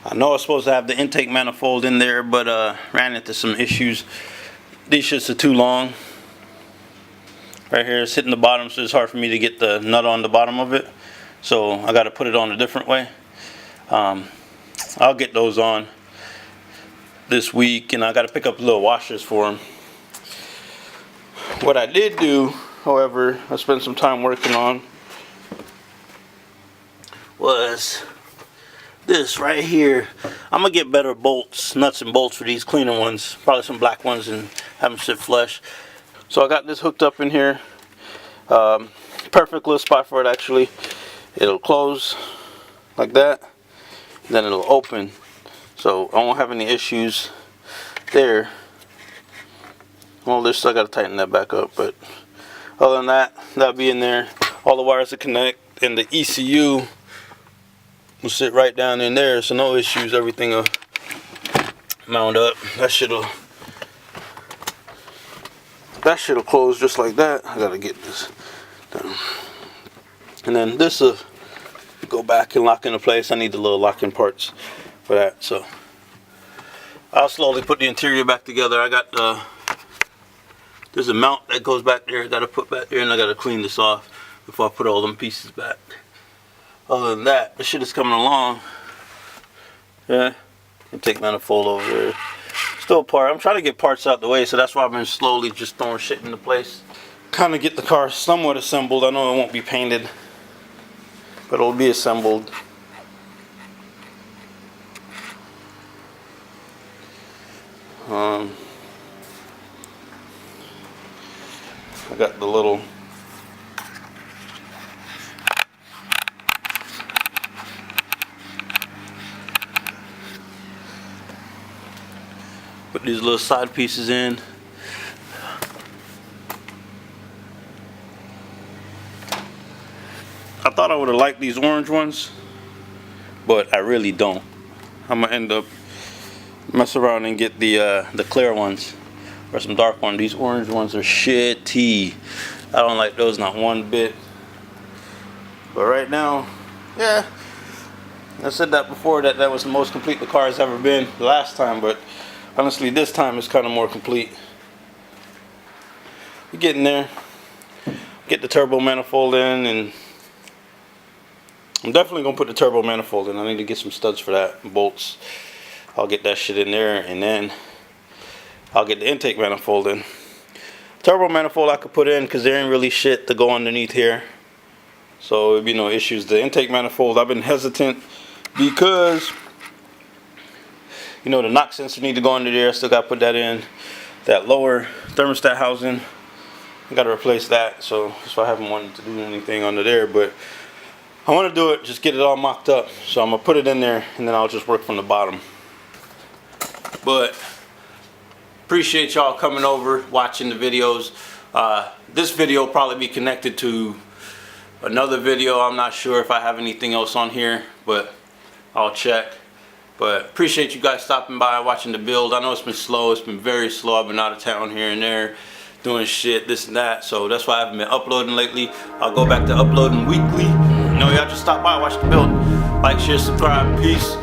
I know I was supposed to have the intake manifold in there, but ran into some issues. These shits are too long. Right here, it's hitting the bottom, so it's hard for me to get the nut on the bottom of it. So I got to put it on a different way. I'll get those on this week, and I got to pick up little washers for them. What I did do, however, I spent some time working on was this right here. I'm gonna get better bolts, nuts and bolts for these cleaner ones, probably some black ones, and have them sit flush. So I got this hooked up in here. Perfect little spot for it actually. It'll close like that, then it'll open, so I won't have any issues there. Well, this I gotta tighten that back up, but other than that, that'll be in there. All the wires to connect, and the ECU will sit right down in there, so no issues. Everything will mount up. That shit'll close just like that. I gotta get this done, and then this will go back and lock into place. I need the little locking parts for that, so I'll slowly put the interior back together. I got there's a mount that goes back there that I put back there, and I gotta clean this off before I put all them pieces back. Other than that, the shit is coming along. Yeah, intake manifold over there. Still part. I'm trying to get parts out the way, so that's why I've been slowly just throwing shit into place. Kind of get the car somewhat assembled. I know it won't be painted, but it'll be assembled. I got the little put these little side pieces in. I thought I would have liked these orange ones, but I really don't. I'm gonna end up mess around and get the clear ones or some dark ones. These orange ones are shitty. I don't like those not one bit. But right now, yeah, I said that before, that was the most complete the car has ever been the last time, but honestly this time it's kind of more complete. We're getting there. Get the turbo manifold in, and I'm definitely gonna put the turbo manifold in. I need to get some studs for that, bolts. I'll get that shit in there, and then I'll get the intake manifold in. Turbo manifold I could put in because there ain't really shit to go underneath here, so it'd be no issues. The intake manifold, I've been hesitant because, you know, the knock sensor need to go under there. I still gotta put that in. That lower thermostat housing, I gotta replace that, so that's why I haven't wanted to do anything under there, but I want to do it, just get it all mocked up. So I'm gonna put it in there, and then I'll just work from the bottom. But appreciate y'all coming over, watching the videos. This video will probably be connected to another video. I'm not sure if I have anything else on here, but I'll check. But appreciate you guys stopping by, watching the build. I know it's been slow. It's been very slow. I've been out of town here and there, doing shit, this and that. So that's why I haven't been uploading lately. I'll go back to uploading weekly. You know, y'all just stop by, watch the build. Like, share, subscribe. Peace.